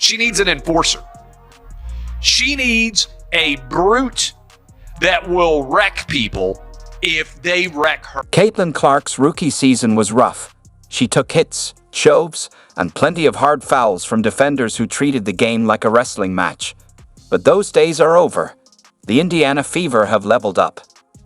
She needs an enforcer. She needs a brute that will wreck people if they wreck her. Caitlin Clark's rookie season was rough. She took hits, shoves, and plenty of hard fouls from defenders who treated the game like a wrestling match. But those days are over. The Indiana Fever have leveled up.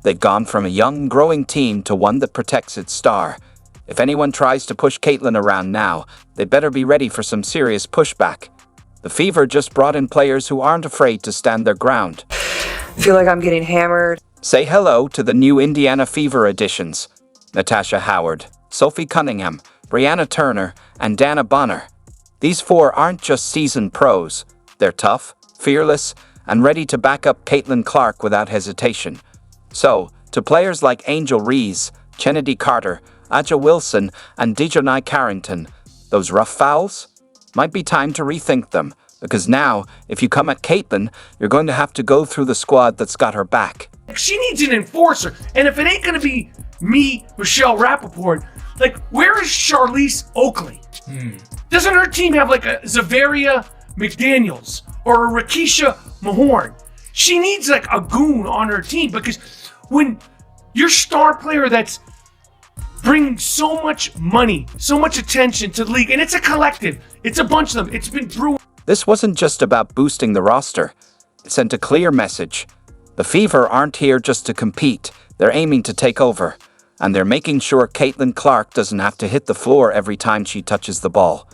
They've gone from a young, growing team to one that protects its star. If anyone tries to push Caitlin around now, they better be ready for some serious pushback. The Fever just brought in players who aren't afraid to stand their ground. I feel like I'm getting hammered. Say hello to the new Indiana Fever additions. Natasha Howard, Sophie Cunningham, Brianna Turner, and Dana Bonner. These four aren't just seasoned pros. They're tough, fearless, and ready to back up Caitlin Clark without hesitation. So, to players like Angel Reese, Kennedy Carter, Aja Wilson, and Dejanai Carrington, those rough fouls? Might be time to rethink them, because now, if you come at Caitlin, you're going to have to go through the squad that's got her back. She needs an enforcer, and if it ain't gonna be me, Michelle Rappaport, like, where is Charlize Oakley? Doesn't her team have like a Zavaria McDaniels or a Rakisha Mahorn? She needs like a goon on her team, because when your star player that's bringing so much money, so much attention to the league, and it's a collective, it's a bunch of them, it's been brewing. This wasn't just about boosting the roster. It sent a clear message. The Fever aren't here just to compete. They're aiming to take over. And they're making sure Caitlin Clark doesn't have to hit the floor every time she touches the ball.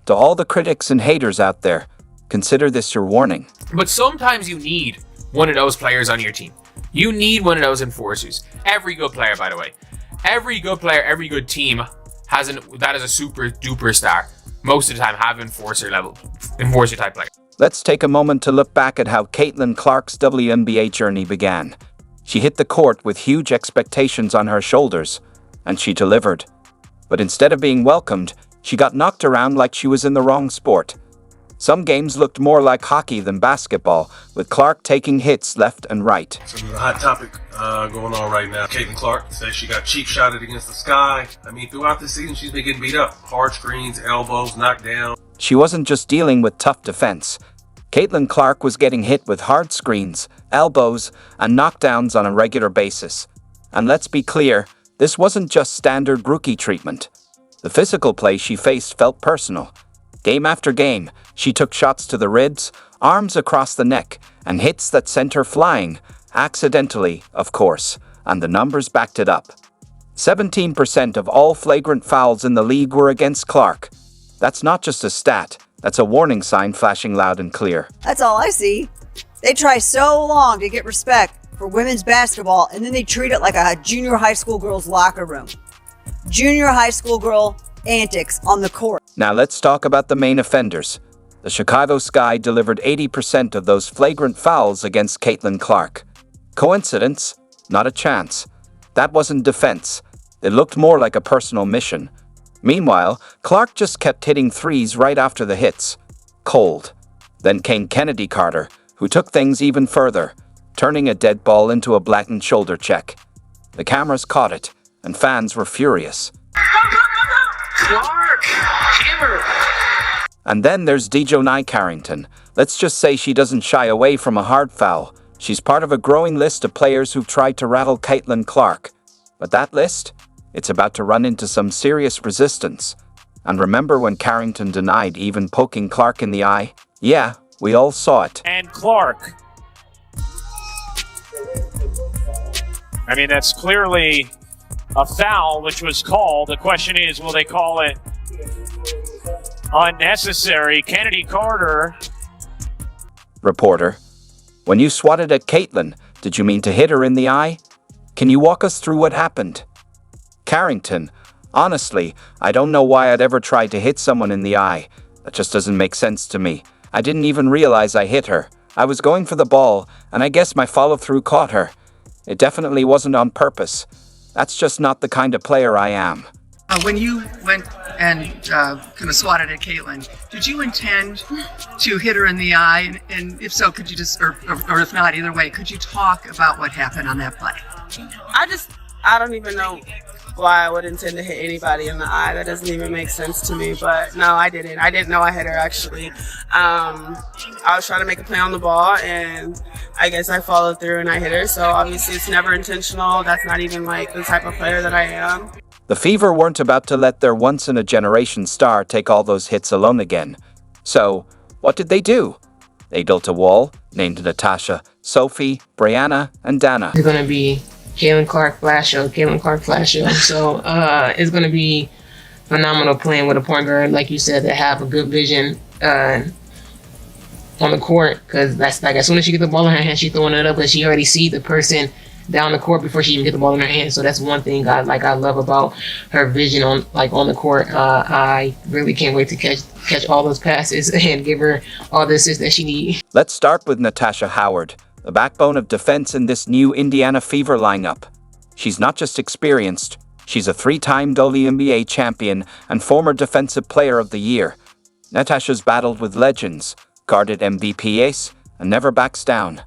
To all the critics and haters out there, consider this your warning. But sometimes you need one of those players on your team. You need one of those enforcers. Every good player, by the way. Every good player, every good team that is a super duper star. Most of the time have enforcer type player. Let's take a moment to look back at how Caitlin Clark's WNBA journey began. She hit the court with huge expectations on her shoulders, and she delivered. But instead of being welcomed, she got knocked around like she was in the wrong sport. Some games looked more like hockey than basketball, with Clark taking hits left and right. So there's a hot topic going on right now. Caitlin Clark says she got cheap shotted against the sky. I mean, throughout the season, she's been getting beat up. Hard screens, elbows, knocked down. She wasn't just dealing with tough defense. Caitlin Clark was getting hit with hard screens, elbows, and knockdowns on a regular basis. And let's be clear, this wasn't just standard rookie treatment. The physical play she faced felt personal. Game after game, she took shots to the ribs, arms across the neck, and hits that sent her flying, accidentally, of course, and the numbers backed it up. 17% of all flagrant fouls in the league were against Clark. That's not just a stat, that's a warning sign flashing loud and clear. That's all I see. They try so long to get respect for women's basketball, and then they treat it like a junior high school girl's locker room. Junior high school girl antics on the court. Now let's talk about the main offenders. The Chicago Sky delivered 80% of those flagrant fouls against Caitlin Clark. Coincidence? Not a chance. That wasn't defense. It looked more like a personal mission. Meanwhile, Clark just kept hitting threes right after the hits. Cold. Then came Kennedy Carter, who took things even further, turning a dead ball into a blatant shoulder check. The cameras caught it, and fans were furious. Clark! Hammer! And then there's Dejanai Carrington. Let's just say she doesn't shy away from a hard foul. She's part of a growing list of players who've tried to rattle Caitlin Clark. But that list? It's about to run into some serious resistance. And remember when Carrington denied even poking Clark in the eye? Yeah, we all saw it. And Clark. I mean, that's clearly a foul which was called. The question is, will they call it unnecessary? Kennedy Carter. Reporter, when you swatted at Caitlin, did you mean to hit her in the eye? Can you walk us through what happened? Carrington, honestly, I don't know why I'd ever try to hit someone in the eye. That just doesn't make sense to me. I didn't even realize I hit her. I was going for the ball, and I guess my follow-through caught her. It definitely wasn't on purpose. That's just not the kind of player I am. When you went and kind of swatted at Caitlin, did you intend to hit her in the eye? And if so, could you just, or if not, either way, could you talk about what happened on that play? I don't even know why I would intend to hit anybody in the eye. That doesn't even make sense to me. But no, I didn't. I didn't know I hit her, actually. I was trying to make a play on the ball, and I guess I followed through and I hit her. So obviously it's never intentional. That's not even like the type of player that I am. The Fever weren't about to let their once-in-a-generation star take all those hits alone again. So, what did they do? They built a wall, named Natasha, Sophie, Brianna, and Dana. It's going to be Caitlin Clark Flash Show. So it's going to be phenomenal playing with a point guard, like you said, that have a good vision on the court. Because that's like, as soon as she gets the ball in her hand, she's throwing it up, but she already sees the person down the court before she even get the ball in her hand. So that's one thing I love about her vision on the court. I really can't wait to catch all those passes and give her all the assists that she needs. Let's start with Natasha Howard, the backbone of defense in this new Indiana Fever lineup. She's not just experienced, she's a 3-time WNBA champion and former Defensive Player of the Year. Natasha's battled with legends, guarded MVP ace, and never backs down.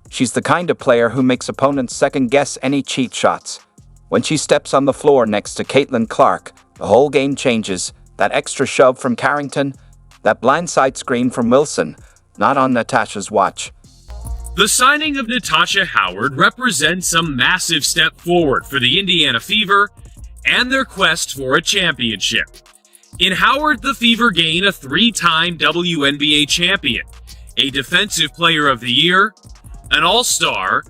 She's the kind of player who makes opponents second-guess any cheat shots. When she steps on the floor next to Caitlin Clark, the whole game changes. That extra shove from Carrington, that blindside screen from Wilson, not on Natasha's watch. The signing of Natasha Howard represents a massive step forward for the Indiana Fever and their quest for a championship. In Howard, the Fever gain a 3-time WNBA champion, a Defensive Player of the Year, an All-Star,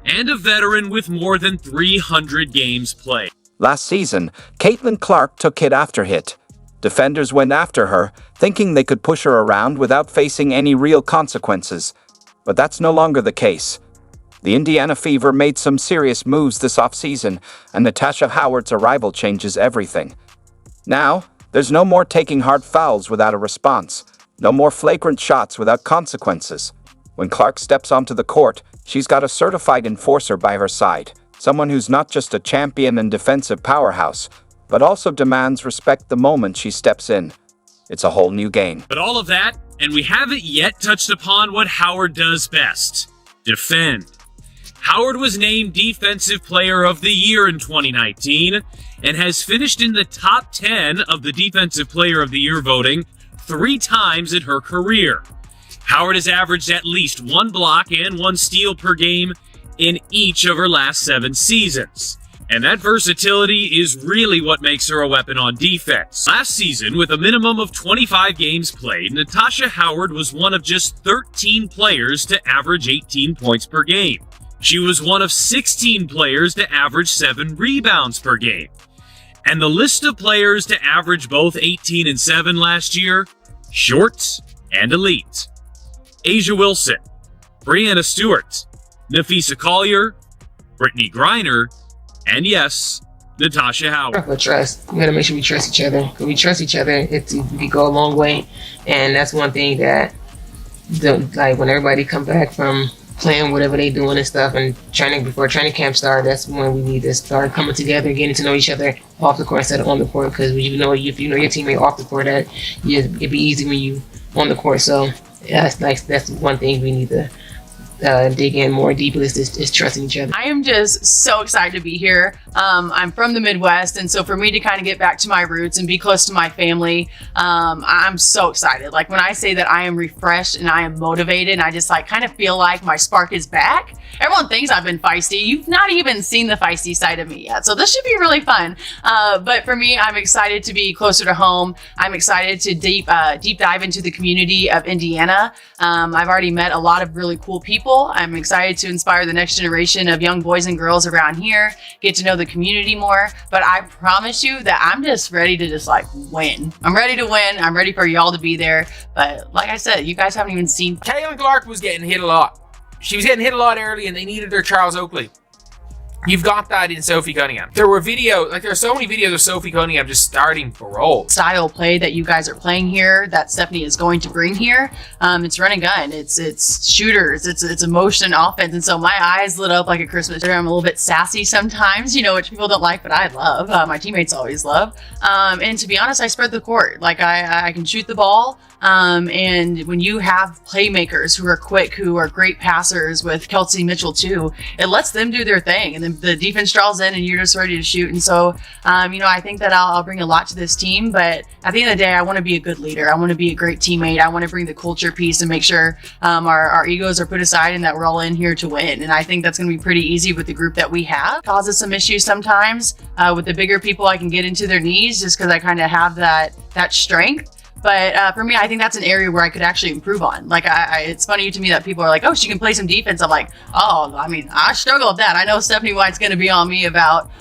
and a veteran with more than 300 games played. Last season, Caitlin Clark took hit after hit. Defenders went after her, thinking they could push her around without facing any real consequences. But that's no longer the case. The Indiana Fever made some serious moves this offseason, and Natasha Howard's arrival changes everything. Now, there's no more taking hard fouls without a response. No more flagrant shots without consequences. When Clark steps onto the court, she's got a certified enforcer by her side, someone who's not just a champion and defensive powerhouse, but also demands respect the moment she steps in. It's a whole new game. But all of that, and we haven't yet touched upon what Howard does best: defend. Howard was named Defensive Player of the Year in 2019 and has finished in the top 10 of the Defensive Player of the Year voting 3 times in her career. Howard has averaged at least 1 block and 1 steal per game in each of her last 7 seasons. And that versatility is really what makes her a weapon on defense. Last season, with a minimum of 25 games played, Natasha Howard was one of just 13 players to average 18 points per game. She was one of 16 players to average 7 rebounds per game. And the list of players to average both 18 and 7 last year, short and elite. Asia Wilson, Brianna Stewart, Nafisa Collier, Brittany Griner, and yes, Natasha Howard. For trust, we gotta make sure we trust each other. When we trust each other, we can go a long way, and that's one thing that, like, when everybody come back from playing whatever they doing and stuff, and before training camp start, that's when we need to start coming together, getting to know each other off the court instead of on the court. Because if you know your teammate off the court, it'd be easy when you on the court. So yeah, that's one thing we need to dig in more deeply is trusting each other. I am just so excited to be here. I'm from the Midwest, and so for me to kind of get back to my roots and be close to my family, I'm so excited. Like, when I say that I am refreshed and I am motivated, and I just like kind of feel like my spark is back. Everyone thinks I've been feisty. You've not even seen the feisty side of me yet, so this should be really fun. But for me, I'm excited to be closer to home. I'm excited to deep dive into the community of Indiana. I've already met a lot of really cool people. I'm excited to inspire the next generation of young boys and girls around here, get to know the community more. But I promise you that I'm just ready to just like win. I'm ready to win. I'm ready for y'all to be there. But like I said, you guys haven't even seen. Caitlin Clark was getting hit a lot. She was getting hit a lot early, and they needed their Charles Oakley. You've got that in Sophie Cunningham. There are so many videos of Sophie Cunningham just starting parole. Style play that you guys are playing here, that Stephanie is going to bring here. It's run and gun. It's shooters. It's emotion offense. And so my eyes lit up like a Christmas tree. I'm a little bit sassy sometimes, which people don't like, but I love. My teammates always love. And to be honest, I spread the court. Like I can shoot the ball. And when you have playmakers who are quick, who are great passers with Kelsey Mitchell too, it lets them do their thing. And then the defense draws in and you're just ready to shoot. And so, I think that I'll bring a lot to this team. But at the end of the day, I want to be a good leader. I want to be a great teammate. I want to bring the culture piece and make sure our egos are put aside and that we're all in here to win. And I think that's going to be pretty easy with the group that we have. Causes some issues sometimes. With the bigger people, I can get into their knees just because I kind of have that strength. But for me, I think that's an area where I could actually improve on. Like, it's funny to me that people are like, oh, she can play some defense. I'm like, oh, I struggle with that. I know Stephanie White's going to be on me about,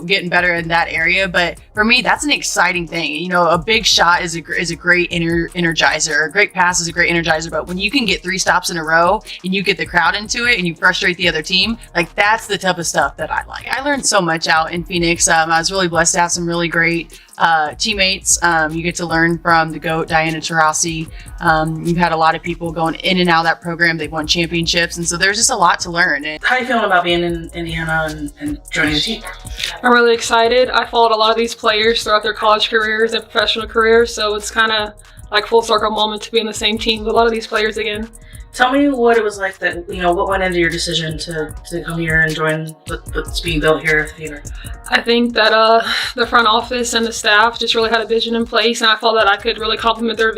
getting better in that area. But for me, that's an exciting thing. A big shot is a great energizer. A great pass is a great energizer. But when you can get 3 stops in a row and you get the crowd into it and you frustrate the other team, like, that's the type of stuff that I like. I learned so much out in Phoenix. I was really blessed to have some really great teammates. You get to learn from the GOAT, Diana Taurasi. You've had a lot of people going in and out of that program. They've won championships. And so there's just a lot to learn. How are you feeling about being in Indiana and joining the team? I'm really excited. I followed a lot of these players throughout their college careers and professional careers. So it's kind of like full circle moment to be in the same team with a lot of these players again. Tell me what it was like that, what went into your decision to come here and join what's being built here at the Fever? I think that the front office and the staff just really had a vision in place, and I felt that I could really complement their